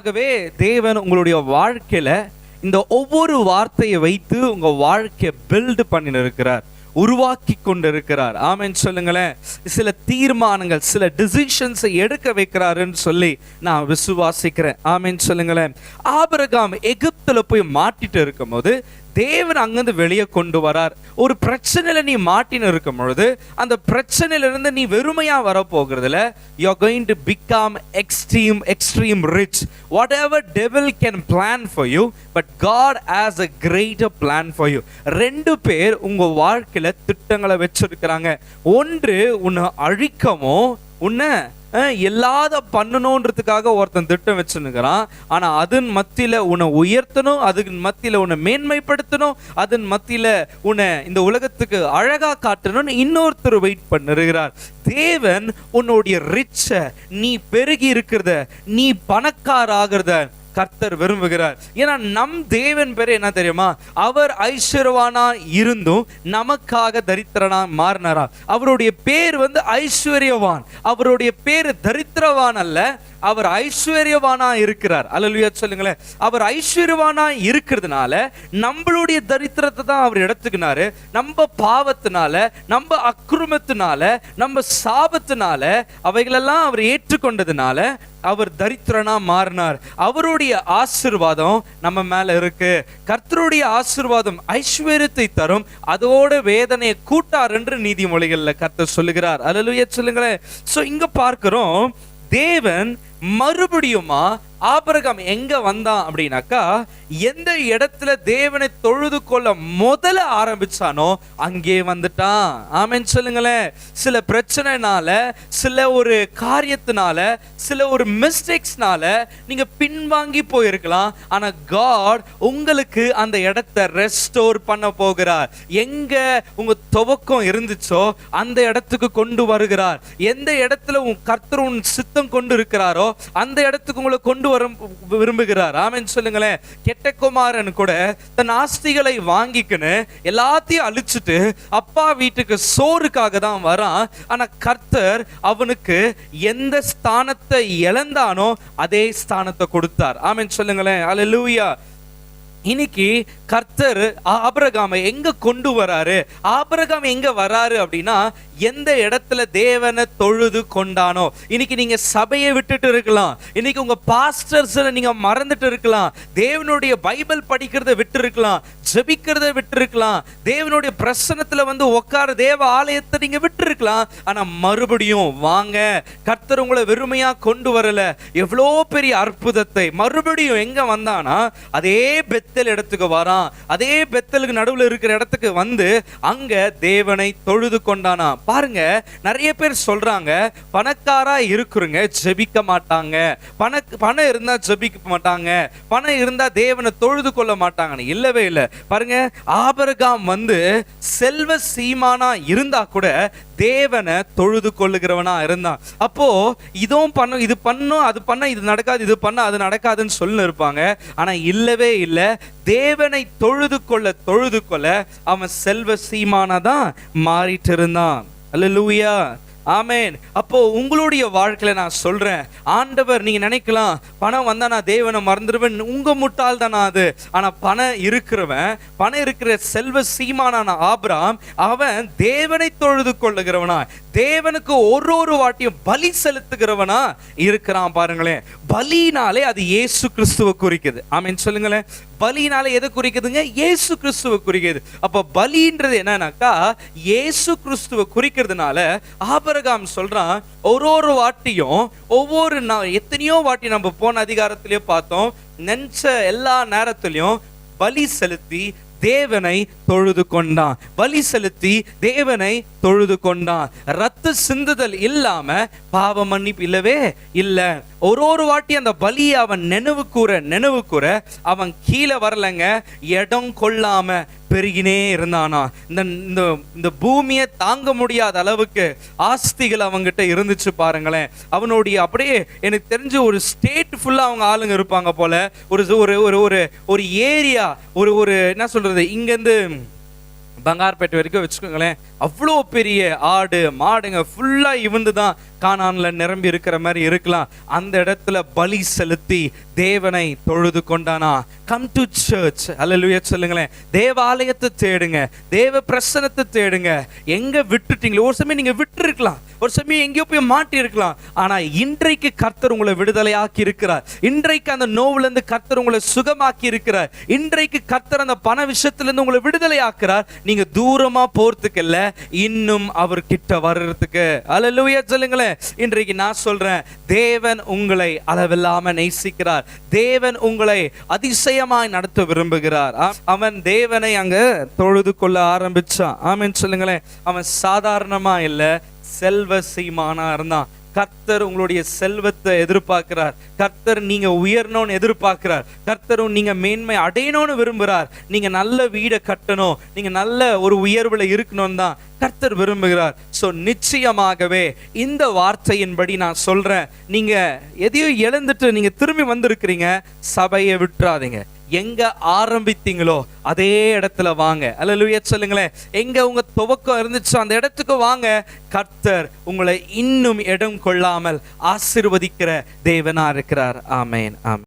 நிச்சயமாகவே தேவன் உங்களுடைய வாழ்க்கையில இந்த ஒவ்வொரு வார்த்தையை வைத்து உங்க வாழ்க்கையை பில்ட் பண்ணி இருக்கிறார், உருவாக்கி கொண்டு இருக்கிறார். ஆமென் சொல்லுங்களேன். சில தீர்மானங்கள், சில டிசிஷன்ஸை எடுக்க வைக்கிறாருன்னு சொல்லி நான் விசுவாசிக்கிறேன். ஆமென் சொல்லுங்களேன். ஆபிரகாம் எகிப்துல போய் மாட்டிட்டு இருக்கும் போது தேவன் அங்கிருந்து வெளியே கொண்டு வரார். ஒரு பிரச்சனையில நீ மாட்டின்னு இருக்கும் பொழுது அந்த பிரச்சனையில இருந்து நீ வெறுமையா வரப்போகிறதுல you are going to become extreme rich. Whatever devil can plan for you, but God has a greater plan for you. ரெண்டு பேர் உங்க வாழ்க்கையில திட்டங்களை வச்சிருக்கிறாங்க. ஒன்று உன்னை அழிக்கமோ உன்னை எல்லாத பண்ணணுன்றதுக்காக ஒருத்தன் திட்டம் வச்சுருக்கிறான். ஆனா அதன் மத்தியில உன்னை உயர்த்தணும், அதுக்கு மத்தியில உன்னை மேன்மைப்படுத்தணும், அதன் மத்தியில உன்னை இந்த உலகத்துக்கு அழகா காட்டணும்னு இன்னொருத்தர் வெயிட் பண்ணுகிறார். தேவன் உன்னுடைய ரிச்ச, நீ பெருகி இருக்கிறத, நீ பணக்கார ஆகிறத கர்த்தர் விரும்புகிறார். ஏன்னா நம் தேவன் பேரு என்ன தெரியுமா? அவர் ஐஸ்வர்யவானா இருந்தும் நமக்காக தரித்திரனா மாறினாரா. அவருடைய பேர் ஐஸ்வர்யவான். அவருடைய பேர் தரித்திரவான் அல்ல, அவர் ஐஸ்வர்யவானா இருக்கிறார். அல்லேலூயா சொல்லுங்களேன். அவர் ஐஸ்வர்யவானா இருக்கிறதுனால நம்மளுடைய தரித்திரத்தை தான் அவர் எடுத்துக்கினாரு. நம்ம பாவத்தினால, நம்ம அக்கிரமத்தினால, நம்ம சாபத்தினால அவைகளெல்லாம் அவர் ஏற்றுக்கொண்டதுனால அவர் தரித்திரனா மாறினார். அவருடைய ஆசீர்வாதம் நம்ம மேல இருக்கு. கர்த்தருடைய ஆசீர்வாதம் ஐஸ்வர்யத்தை தரும், அதோட வேதனையை கூட்டார் என்று நீதிமொழிகள்ல கர்த்தர் சொல்லுகிறார். அல்லேலூயா சொல்லுங்களேன். சோ இங்க பார்க்கிறோம், தேவன் மறுபடியுமா ஆபிரகாம் எங்க வந்தான் அப்படின்னாக்கா, எந்த இடத்துல தேவனை தொழுது கொள்ள முதல்ல ஆரம்பிச்சானோ அங்கே வந்துட்டான். ஆமென் சொல்லுங்களேன். சில பிரச்சனைனால, சில ஒரு காரியத்தினால, சில ஒரு மிஸ்டேக்ஸ்னால நீங்க பின்வாங்கி போயிருக்கலாம். ஆனா காட் உங்களுக்கு அந்த இடத்தை ரெஸ்டோர் பண்ண போகிறார். எங்க உங்க துவக்கம் இருந்துச்சோ அந்த இடத்துக்கு கொண்டு வருகிறார். எந்த இடத்துல உன் கர்த்தர் உன் சித்தம் கொண்டு இருக்கிறாரோ அந்த இடத்துக்கு உங்களை கொண்டு வர விரும்புகிறார். ஆமென் சொல்லுங்களேன். கெட்ட குமாரன் கூட தன் ஆஸ்திகளை வாங்கிக்கின்னு எல்லாத்தையும் அழிச்சிட்டு அப்பா வீட்டுக்கு சோறுக்காக தான் வரான். ஆனா கர்த்தர் அவனுக்கு எந்த ஸ்தானத்தை இழந்தானோ அதே ஸ்தானத்தை கொடுத்தார். ஆமென் சொல்லுங்களேன். அல்லேலூயா. இன்னைக்கு கர்த்தர் ஆபிரகாமை எங்க கொண்டு வராரு? ஆபிரகாம் எங்க வராரு அப்படின்னா, எந்த இடத்துல தேவனை தொழுது கொண்டானோ. இன்னைக்கு நீங்க சபையை விட்டுட்டு இருக்கலாம், இன்னைக்கு உங்க பாஸ்டர்ஸ் நீங்க மறந்துட்டு இருக்கலாம், தேவனுடைய பைபிள் படிக்கிறத விட்டு இருக்கலாம், ஜெபிக்கிறத விட்டு இருக்கலாம், தேவனுடைய பிரசன்னத்துல உட்கார தேவ ஆலயத்தை நீங்க விட்டு இருக்கலாம். ஆனா மறுபடியும் வாங்க, கர்த்தர் உங்களை வெறுமையா கொண்டு வரல. எவ்வளோ பெரிய அற்புதத்தை மறுபடியும் எங்க வந்தானா அதே பெத்தேல் இடத்துக்கு வரான். அதே பெத்தேலுக்கு நடுவில் இருக்கிற இடத்துக்கு வந்து அங்க தேவனை தொழுது கொண்டானா. பாருங்க, நிறைய பேர் சொல்றாங்க பணக்காரா இருக்கிறவங்க ஜெபிக்க மாட்டாங்க, பணம் இருந்தா ஜெபிக்க மாட்டாங்க, பணம் இருந்தா தேவனை தொழுது கொள்ள மாட்டாங்கன்னு. இல்லவே இல்லை. பாருங்க, ஆபிரகாம் செல்வ சீமானா இருந்தா கூட தேவனை தொழுது கொள்ளுகிறவனா இருந்தான். அப்போ இதுவும் பண்ணும், இது பண்ணும், அது பண்ண இது நடக்காது, இது பண்ண அது நடக்காதுன்னு சொல்லி இருப்பாங்க. ஆனா இல்லவே இல்லை. தேவனை தொழுது கொள்ள அவன் செல்வ சீமானா தான் மாறிட்டு இருந்தான். அல்லேலூயா. ஆமென். அப்போ உங்களுடைய வாழ்க்கையில நான் சொல்றேன், ஆண்டவர், நீங்க நினைக்கலாம் பணம் வந்தா நான் தேவனை மறந்துடுவேன். உங்க முட்டாள் தானா அது. ஆனா பணம் இருக்கிற செல்வ சீமானான ஆபிரகாம் அவன் தேவனை தொழுது கொள்ளுகிறவனா, தேவனுக்கு ஒரு வாட்டியும் பலி செலுத்துகிறவனா இருக்கிறான். பாருங்களேன், பலினாலே அது இயேசு கிறிஸ்துவை குறிக்குது. ஆமென் சொல்லுங்களேன். பலினாலே எதை குறிக்குதுங்க? இயேசு கிறிஸ்துவை குறிக்குது. அப்ப பலின்றது என்னன்னாக்கா இயேசு கிறிஸ்துவை குறிக்கிறதுனால ஆபிரகாம் சொல்றான், ஒரு வாட்டியும் ஒவ்வொரு எத்தனையோ வாட்டி நம்ம போன அதிகாரத்திலேயே பார்த்தோம், நினைச்ச எல்லா நேரத்திலையும் பலி செலுத்தி தேவனை தொழுது கொண்டான். பலி செலுத்தி தேவனை தொழுது கொண்டான். ரத்த சிந்துதல் இல்லாம பாவ மன்னிப்பு இல்லவே இல்லை. ஒரு வாட்டி அந்த பலியை அவன் நினைவு கூற அவன் கீழே வரலங்க, இடம் கொள்ளாம பெருகினே இருந்தானா. இந்த பூமியை தாங்க முடியாத அளவுக்கு ஆஸ்திகள் அவங்கிட்ட இருந்துச்சு. பாருங்களேன், அவனுடைய அப்படியே எனக்கு தெரிஞ்ச ஒரு ஸ்டேட் ஃபுல்லா அவங்க ஆளுங்க இருப்பாங்க போல. ஒரு ஏரியா, ஒரு என்ன சொல்றது, இங்கேருந்து பங்கார்பேட்டை வரைக்கும் வச்சுக்கோங்களேன், அவ்வளோ பெரிய ஆடு மாடுங்க ஃபுல்லா இவந்து தான் கானான்ல நிரம்பி இருக்கிற மாதிரி இருக்கலாம். அந்த இடத்துல பலி செலுத்தி தேவனை தொழுது கொண்டானா. Come to church. அல்லேலூயா சொல்லுங்களேன். தேவாலயத்தை தேடுங்க, தேவ பிரசனத்தை தேடுங்க. எங்க விட்டுட்டீங்களோ, ஒரு சமயம் நீங்க விட்டு இருக்கலாம், ஒரு சமயம் எங்கேயோ போய் மாட்டி இருக்கலாம். ஆனா இன்றைக்கு கர்த்தர் உங்களை விடுதலையாக்கி இருக்கிறார். இன்றைக்கு அந்த நோவுல இருந்து கர்த்தர் உங்களை சுகமாக்கி இருக்கிறார். இன்றைக்கு கர்த்தர் அந்த பண விஷயத்துல இருந்து உங்களை விடுதலை ஆக்குறார். நீங்க தூரமா போறதுக்கு இல்ல, இன்னும் அவர் கிட்ட வர்றதுக்கு. அல்லேலூயா சொல்லுங்களேன். இன்றைக்கு நான் சொல்றேன், தேவன் உங்களை அளவில்லாம நேசிக்கிறார். தேவன் உங்களை அதிசயமாய் நடத்த விரும்புகிறார். அவன் தேவனை அங்க தொழுது கொள்ள ஆரம்பிச்சான். ஆமென் சொல்லுங்களேன். அவன் சாதாரணமா இல்ல, செல்வ சீமானா இருந்தான். கர்த்தர் உங்களுடைய செல்வத்தை எதிர்பார்க்கிறார். கர்த்தர் நீங்க உயரணும்னு எதிர்பார்க்கிறார். கர்த்தரும் நீங்க மேன்மை அடையணும்னு விரும்புகிறார். நீங்க நல்ல வீடை கட்டணும், நீங்க நல்ல ஒரு உயர்வுல இருக்கணும் தான் கர்த்தர் விரும்புகிறார். ஸோ நிச்சயமாகவே இந்த வார்த்தையின்படி நான் சொல்றேன், நீங்க எதையோ இழந்துட்டு நீங்க திரும்பி வந்திருக்கிறீங்க, சபையை விட்டுறாதீங்க. எங்க ஆரம்பித்தீங்களோ அதே இடத்துல வாங்க. அல்லேலூயா சொல்லுங்களேன். எங்க உங்க துவக்கம் இருந்துச்சோ அந்த இடத்துக்கு வாங்க. கர்த்தர் உங்களை இன்னும் இடம் கொள்ளாமல் ஆசீர்வதிக்கிற தேவனா இருக்கிறார். ஆமென், ஆமென்.